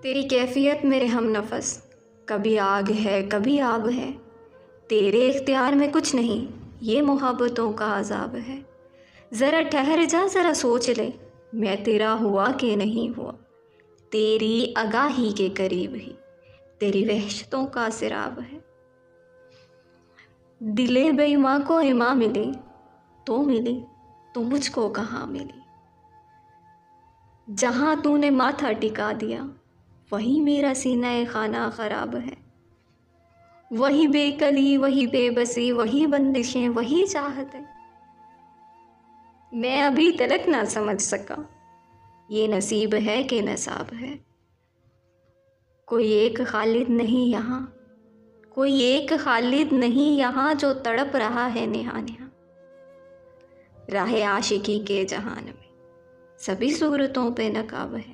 तेरी कैफियत मेरे हम नफस, कभी आग है कभी आग है। तेरे इख्तियार में कुछ नहीं, ये मोहब्बतों का अजाब है। ज़रा ठहर जा, ज़रा सोच ले, मैं तेरा हुआ कि नहीं हुआ। तेरी आगाही के करीब ही तेरी वहशतों का सिराब है। दिले बेईमां को इमां मिली तो मुझको कहाँ मिली। जहाँ तूने माथा टिका दिया वही मेरा सीना खाना ख़राब है। वही बेकली, वही बेबसी, वही बंदिशें, वही चाहतें। मैं अभी तलक ना समझ सका ये नसीब है कि नसाब है। कोई एक खालिद नहीं यहाँ, कोई एक खालिद नहीं यहाँ, जो तड़प रहा है नेहा नेहा। राहे आशिकी के जहान में सभी सूरतों पे नकाब है।